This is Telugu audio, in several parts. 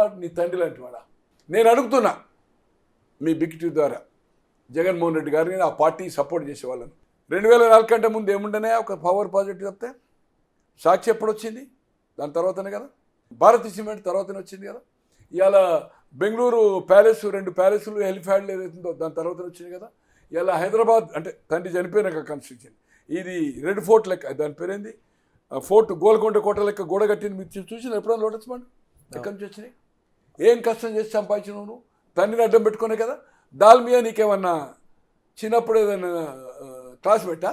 వాడు నీ తండ్రి లాంటి వాడా? నేను అడుగుతున్నా మీ బిగ్ టీ ద్వారా జగన్మోహన్ రెడ్డి గారిని ఆ పార్టీ సపోర్ట్ చేసేవాళ్ళను. 2004 కంటే ముందు ఏముండనే ఒక పవర్ ప్రాజెక్ట్ చెప్తే సాక్షి ఎప్పుడు వచ్చింది? దాని తర్వాతనే కదా. భారతీ సిమెంట్ తర్వాతనే వచ్చింది కదా. ఇవాళ బెంగళూరు ప్యాలెస్ 2 ప్యాలెస్లు హెలిప్యాడ్లు ఏదైతుందో దాని తర్వాతనే వచ్చింది కదా. ఇలా హైదరాబాద్ అంటే తండ్రి చనిపోయినాక కన్స్ట్రక్షన్ ఇది రెడ్ ఫోర్ట్ లెక్క, దాని పేరేంది ఫోర్ట్, గోల్కొండ కోట లెక్క గోడ కట్టింది. మీరు చూసిన ఎప్పుడైనా లోటస్ పండు ఎక్కడి నుంచి వచ్చినాయి? ఏం కష్టం చేసి సంపాదించినావు నువ్వు? తండ్రిని అడ్డం పెట్టుకునే కదా. దాల్మియా నీకేమన్నా చిన్నప్పుడు ఏదైనా క్లాస్ పెట్టా,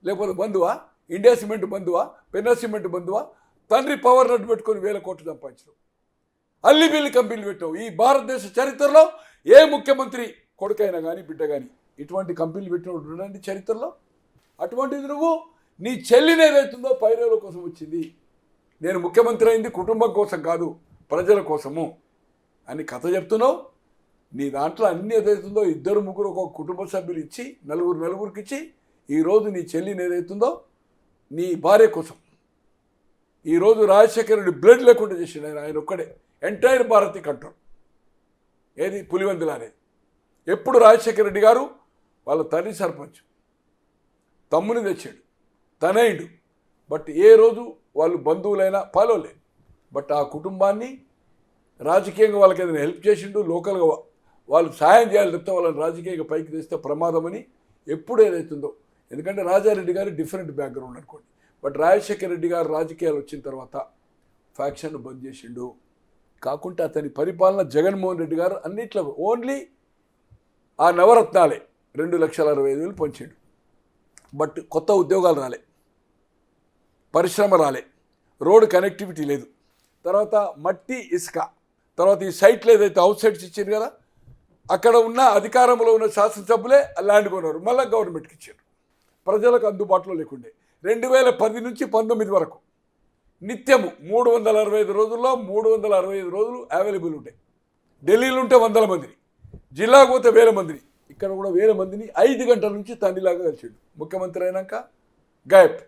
లేకపోతే బంధువా? ఇండియా సిమెంట్ బంధువా? పెన్నా సిమెంట్ బంధువా? తండ్రి పవర్ నట్టు పెట్టుకొని 1000 కోట్లు సంపాదించడం, అల్లిబిల్లి కంపెనీలు పెట్టావు. ఈ భారతదేశ చరిత్రలో ఏ ముఖ్యమంత్రి కొడుకైనా కానీ బిడ్డ కానీ ఇటువంటి కంపెనీలు పెట్టినటువంటి చరిత్రలో. అటువంటిది నువ్వు నీ చెల్లిని ఏదైతుందో పైరేల కోసం వచ్చింది, నేను ముఖ్యమంత్రి అయింది కుటుంబం కోసం కాదు ప్రజల కోసము అని కథ చెప్తున్నావు. నీ దాంట్లో అన్ని ఏదైతుందో 2, 3 ఒక కుటుంబ సభ్యులు ఇచ్చి నలుగురికి ఇచ్చి ఈరోజు నీ చెల్లిని ఏదైతుందో నీ భార్య కోసం ఈరోజు రాజశేఖర రెడ్డి బ్లడ్ లేకుండా చేసిండు. ఆయన ఒక్కడే ఎంటైర్ భారతీ కంట్రోల్. ఏది పులివెందుల అనేది ఎప్పుడు రాజశేఖర రెడ్డి గారు వాళ్ళ తల్లి సర్పంచ్ తమ్ముని తెచ్చాడు, తనయుడు. బట్ ఏ రోజు వాళ్ళు బంధువులైనా పాలోలే. బట్ ఆ కుటుంబాన్ని రాజకీయంగా వాళ్ళకి ఏదైనా హెల్ప్ చేసిండు, లోకల్గా వాళ్ళు సాయం చేయాలి తప్పితే వాళ్ళని రాజకీయంగా పైకి తెస్తే ప్రమాదమని ఎప్పుడు ఏదైతుందో. ఎందుకంటే రాజారెడ్డి గారు డిఫరెంట్ బ్యాక్గ్రౌండ్ అనుకోండి. బట్ రాజశేఖర రెడ్డి గారు రాజకీయాలు వచ్చిన తర్వాత ఫ్యాక్షన్ బంద్ చేసిండు. కాకుండా అతని పరిపాలన జగన్మోహన్ రెడ్డి గారు అన్నిట్లో ఓన్లీ ఆ నవరత్నాలే 2,65,000 పంచాడు. బట్ కొత్త ఉద్యోగాలు రాలే, పరిశ్రమ రాలే, రోడ్ కనెక్టివిటీ లేదు. తర్వాత మట్టి ఇసుక, తర్వాత ఈ సైట్లు ఏదైతే అవుట్ సైడ్స్ ఇచ్చారు కదా, అక్కడ ఉన్న అధికారంలో ఉన్న శాసనసభ్యులే ల్యాండ్ కొన్నారు, మళ్ళీ గవర్నమెంట్కి ఇచ్చారు. ప్రజలకు అందుబాటులో లేకుండే. 2010 నుంచి 19 వరకు నిత్యము 365 రోజుల్లో 365 రోజులు అవైలబుల్ ఉంటాయి. ఢిల్లీలో ఉంటే 100 మందిని, జిల్లాకు పోతే 1000 మందిని, ఇక్కడ కూడా 1000 మందిని 5 గంటల నుంచి తండ్రిలాగా కలిసాడు. ముఖ్యమంత్రి అయినాక గాయబ్.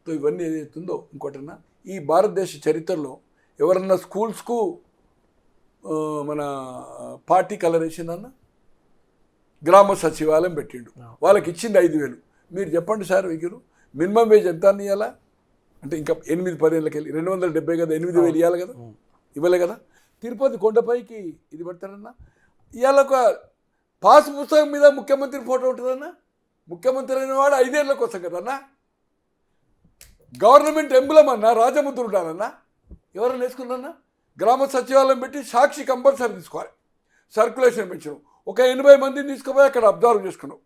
సో ఇవన్నీ ఏదైతుందో ఇంకోటన్నా ఈ భారతదేశ చరిత్రలో ఎవరన్నా స్కూల్స్కు మన పార్టీ కలర్ వేసిందన్న గ్రామ సచివాలయం పెట్టిండు, వాళ్ళకి ఇచ్చింది 5,000. మీరు చెప్పండి సార్, వెహికల్ మినిమం వేజ్ ఎంత అని ఇవ్వాలా? అంటే ఇంకా 8-10 ఏళ్ళకి వెళ్ళి 270 కదా, 8,000 ఇవ్వాలి కదా, ఇవ్వలే కదా. తిరుపతి కొండపైకి ఇది పెడతారన్నా. ఇవాళ ఒక పాస్ పుస్తకం మీద ముఖ్యమంత్రి ఫోటో ఉంటుందన్నా. ముఖ్యమంత్రి అయిన వాడు 5 ఏళ్ళ కోసం కదన్నా. గవర్నమెంట్ ఎంబులం అన్నా, రాజముద్ర ఉండాలన్నా. ఎవరైనా వేసుకున్నా గ్రామ సచివాలయం పెట్టి సాక్షి కంపల్సరీ తీసుకోవాలి. సర్క్యులేషన్ పెంచడం, ఒక 80 మందిని తీసుకుపోయి అక్కడ అబ్జర్వ్ చేసుకున్నావు.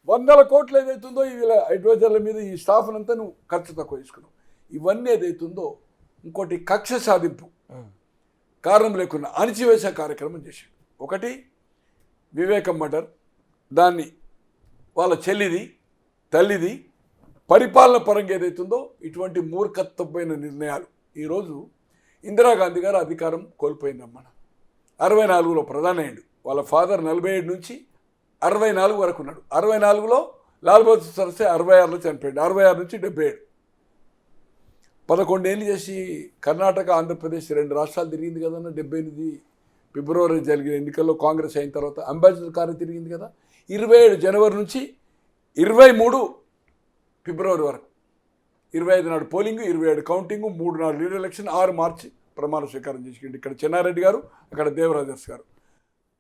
100 కోట్లు ఏదైతుందో వీళ్ళ అడ్వైజర్ల మీద ఈ స్టాఫ్ అంతా నువ్వు ఖర్చు తక్కువ తీసుకున్నావు. ఇవన్నీ ఏదైతుందో ఇంకోటి కక్ష సాధింపు, కారణం లేకుండా అణిచివేసే కార్యక్రమం చేశాడు. ఒకటి వివేకం మర్డర్, దాన్ని వాళ్ళ చెల్లిది తల్లిది పరిపాలన పరంగా ఏదైతుందో ఇటువంటి మూర్ఖత్వమైన నిర్ణయాలు. ఈరోజు ఇందిరాగాంధీ గారు అధికారం కోల్పోయిందమ్మా. 64లో ప్రధాని అయ్యాడు. వాళ్ళ ఫాదర్ 47 నుంచి 64 వరకు ఉన్నాడు. 64లో లాల్ బహదూర్ శాస్త్రి 66లో చనిపోయాడు. 66 నుంచి 77, 11 ఏళ్ళు చేసి కర్ణాటక ఆంధ్రప్రదేశ్ 2 రాష్ట్రాలు తిరిగింది కదన్న. 78 ఫిబ్రవరి జరిగిన ఎన్నికల్లో కాంగ్రెస్ అయిన తర్వాత అంబాసిడర్ కారు తిరిగింది కదా. 27 జనవరి నుంచి 23 ఫిబ్రవరి వరకు, 25 నాడు పోలింగ్, 27 కౌంటింగ్, 3 నాడు లీడర్ ఎలక్షన్, 6 మార్చి ప్రమాణ స్వీకారం చేసుకుంది. ఇక్కడ చెన్నారెడ్డి గారు, అక్కడ దేవరాజర్స్ గారు.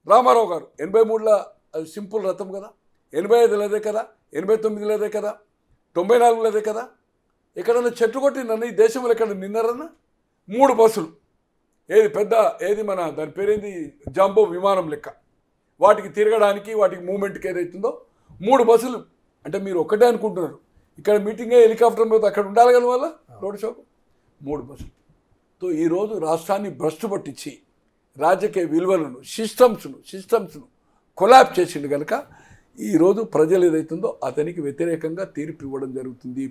రామారావు గారు 83లో అది సింపుల్ రథం కదా, 85లో అదే కదా, 89లో అదే కదా, 94లో అదే కదా. ఎక్కడన్నా చెట్టు కొట్టిందన్న ఈ దేశంలో ఎక్కడ నిన్నారన్నా? 3 బస్సులు, ఏది పెద్ద ఏది మన దాని పేరేంది జాంబో విమానం లెక్క, వాటికి తిరగడానికి వాటికి మూమెంట్కి ఏదైతుందో 3 బస్సులు. అంటే మీరు ఒక్కటే అనుకుంటున్నారు, ఇక్కడ మీటింగే హెలికాప్టర్ మీద అక్కడ ఉండాలి కదా వల్ల రోడ్ షోకు 3 బస్సులు. తో ఈరోజు రాష్ట్రాన్ని భ్రష్టు పట్టించి రాజకీయ విలువలను సిస్టమ్స్ను కొలాబ్ చేసిండు కనుక ఈరోజు ప్రజలు ఏదైతుందో అతనికి వ్యతిరేకంగా తీర్పు ఇవ్వడం జరుగుతుంది.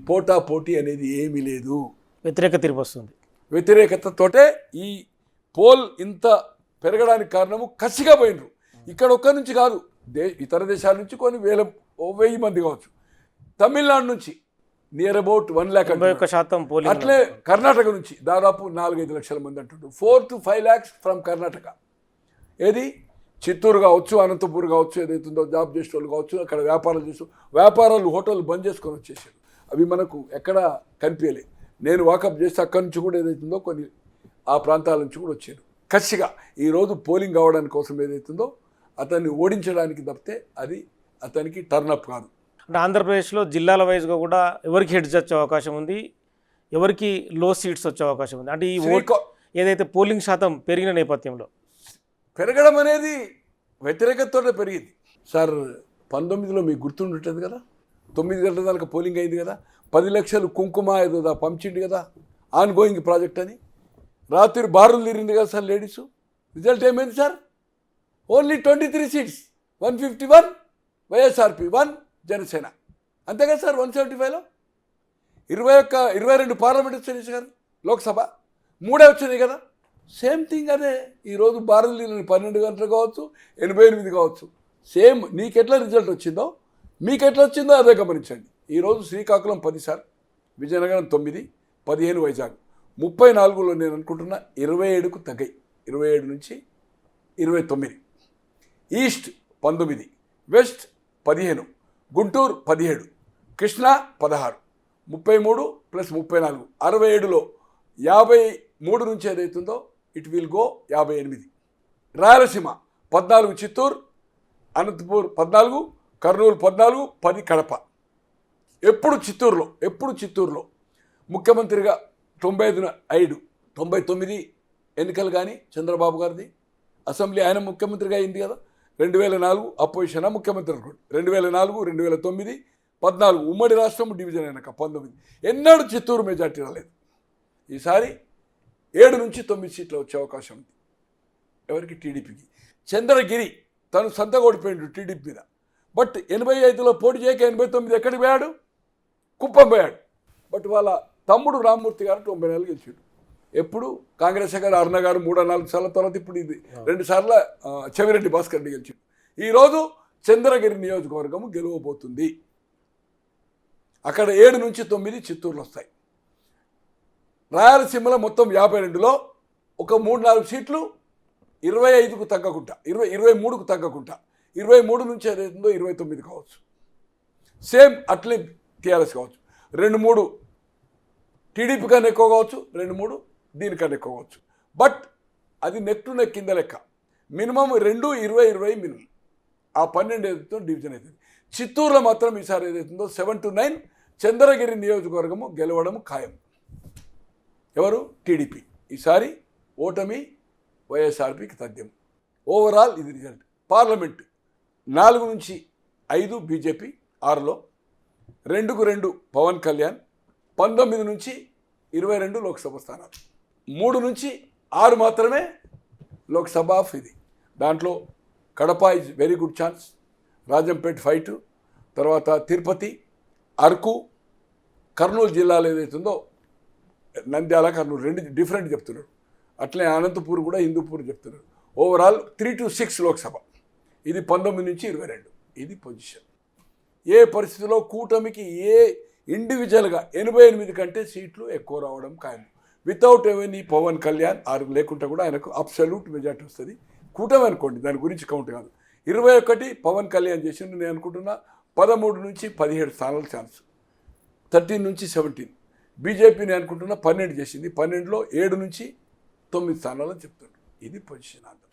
పోటీ అనేది ఏమీ లేదు, వ్యతిరేక తీర్పు వస్తుంది. వ్యతిరేకతతోటే ఈ పోల్ ఇంత పెరగడానికి కారణము కసిగా పోయినరు. ఇక్కడ ఒక్కరి నుంచి కాదు, ఇతర దేశాల నుంచి కొన్ని 1000 మంది కావచ్చు. తమిళనాడు నుంచి నియర్ అబౌట్ 1 lakh. 91% పోలింగ్. అట్లే కర్ణాటక నుంచి దాదాపు 4-5 లక్షల మంది అంటుంటారు. 4 to 5 lakhs ఫ్రమ్ కర్ణాటక. ఏది చిత్తూరు కావచ్చు, అనంతపూర్ కావచ్చు, ఏదైతుందో జాబ్ చేసే వాళ్ళు కావచ్చు, అక్కడ వ్యాపారాలు చేస్తూ వ్యాపారాలు హోటల్ బంద్ చేసుకొని వచ్చేసారు. అవి మనకు ఎక్కడ కనిపించలే. నేను వాకప్ చేస్తే అక్కడి నుంచి కూడా ఏదైతుందో కొన్ని ఆ ప్రాంతాల నుంచి కూడా వచ్చారు. కసిగా ఈరోజు పోలింగ్ కావడానికి కోసం ఏదైతుందో అతన్ని ఓడించడానికి తప్పితే అది అతనికి టర్నప్ కాదు. అంటే ఆంధ్రప్రదేశ్లో జిల్లాల వైజ్గా కూడా ఎవరికి హెడ్స్ వచ్చే అవకాశం ఉంది, ఎవరికి లో సీట్స్ వచ్చే అవకాశం ఉంది. అంటే ఈ ఓట్ ఏదైతే పోలింగ్ శాతం పెరిగిన నేపథ్యంలో పెరగడం అనేది వ్యతిరేకతతోనే పెరిగింది. సార్ 19లో మీకు గుర్తుంటుంది కదా, 9 గంటల దాకా పోలింగ్ అయింది కదా, 10 లక్షలు కుంకుమ ఏదో పంచిండు కదా ఆన్ గోయింగ్ ప్రాజెక్ట్ అని. రాత్రి బారులు తీరింది కదా సార్ లేడీసు. రిజల్ట్ ఏమైంది sir? Only 23 seats, 151 YSRP, 1 Janasena. అంతే కదా సార్. 175లో 22 పార్లమెంట్ వచ్చాయి సార్, లోక్సభ 3 వచ్చినాయి కదా. సేమ్ థింగ్ అదే ఈరోజు బారులు తీరిన 12 గంటలు కావచ్చు, 88 కావచ్చు. సేమ్ నీకెట్లా రిజల్ట్ వచ్చిందో మీకెట్లా వచ్చిందో అదే గమనించండి. ఈరోజు శ్రీకాకుళం 10 సార్, విజయనగరం 9, 15 వైజాగ్, 34లో నేను అనుకుంటున్నా 27కు తగ్గాయి, 27 నుంచి 29. ఈస్ట్ 19, వెస్ట్ 15, గుంటూరు 17, కృష్ణా 16, 33 + 34, 67లో 53 నుంచి ఏదైతుందో it will go 58. Rayalaseema 14 Chittoor, Anantapur 14, Kurnool 14, 10 Kadapa. ఎప్పుడు చిత్తూరులో ముఖ్యమంత్రిగా 95 99 ఎన్నికలు కానీ చంద్రబాబు గారిది అసెంబ్లీ ఆయన ముఖ్యమంత్రిగా అయింది కదా. 2004 అపోజిషన్ ముఖ్యమంత్రి అనుకోండి, 2004, 2009, 14 ఉమ్మడి రాష్ట్రం డివిజన్ అయినాక 19 ఎన్నడూ చిత్తూరు మెజార్టీ రాలేదు. ఈసారి 7 నుంచి 9 సీట్లు వచ్చే అవకాశం ఉంది. ఎవరికి? టీడీపీకి. చంద్రగిరి తను సంతగా ఓడిపోయాడు టీడీపీ మీద. బట్ 85లో పోటీ చేయక 89 ఎక్కడికి పోయాడు? కుప్పం పోయాడు. బట్ వాళ్ళ తమ్ముడు రామ్మూర్తి గారు 94 గెలిచాడు. ఎప్పుడు కాంగ్రెస్ గారు అరుణ గారు 3-4 సార్ల తర్వాత ఇప్పుడు ఇది 2 సార్ల చెవిరెడ్డి భాస్కర్ రెడ్డి గెలిచాడు. ఈరోజు చంద్రగిరి నియోజకవర్గము గెలవబోతుంది. అక్కడ 7 నుంచి 9 చిత్తూరులో వస్తాయి. రాయలసీమలో మొత్తం 52లో ఒక 3-4 సీట్లు 25కు తగ్గకుండా 23కు తగ్గకుండా 23 నుంచి ఏదైతుందో 29 కావచ్చు. సేమ్ అట్లే టీఆర్ఎస్ కావచ్చు. 2-3 టీడీపీ కన్నా ఎక్కువ కావచ్చు, 2-3 దీనికన్నా ఎక్కువ కావచ్చు. బట్ అది నెక్ టు నెక్ కింద లెక్క. Minimum 2 20 minimum. ఆ 12 ఏదైతుందో డివిజన్ అవుతుంది. చిత్తూరులో మాత్రం ఈసారి ఏదైతుందో 7 to 9 చంద్రగిరి నియోజకవర్గము గెలవడము ఖాయం. ఎవరు? టీడీపీ. ఈసారి ఓటమి వైఎస్ఆర్పీకి తథ్యం. ఓవరాల్ ఇది రిజల్ట్. పార్లమెంట్ 4 నుంచి 5 బీజేపీ, 6లో 2కు 2 పవన్ కళ్యాణ్, 19 నుంచి 22 లోక్సభ స్థానాలు, 3 నుంచి 6 మాత్రమే లోక్సభ ఆఫ్ ఇది. దాంట్లో Kadapa is very good chance, Rajampet fight, తర్వాత తిరుపతి, అరకు, కర్నూలు జిల్లాలో ఏదైతుందో నంద్యాల, కర్నూలు 2 డిఫరెంట్ చెప్తున్నారు. అట్లే అనంతపూర్ కూడా హిందూపూర్ చెప్తున్నారు. Overall 3 to 6 Lok Sabha. ఇది 19 నుంచి 22. ఇది పొజిషన్. ఏ పరిస్థితిలో కూటమికి ఏ ఇండివిజువల్గా 88 కంటే సీట్లు ఎక్కువ రావడం ఖాయం. వితౌట్ ఎవెనీ పవన్ కళ్యాణ్ లేకుండా కూడా ఆయనకు అబ్సల్యూట్ మెజార్టీ వస్తుంది. కూటమి అనుకోండి, దాని గురించి కౌంట్ కాదు. 21 పవన్ కళ్యాణ్ చేసిండు. నేను అనుకుంటున్నా 13 నుంచి 17 స్థానాల ఛాన్స్, 13 నుంచి 17. బీజేపీని అనుకుంటున్నా 12 చేసింది. 12లో 7 నుంచి 9 స్థానాలని చెప్తుండ్రు. ఇది పొజిషన్ అంతా.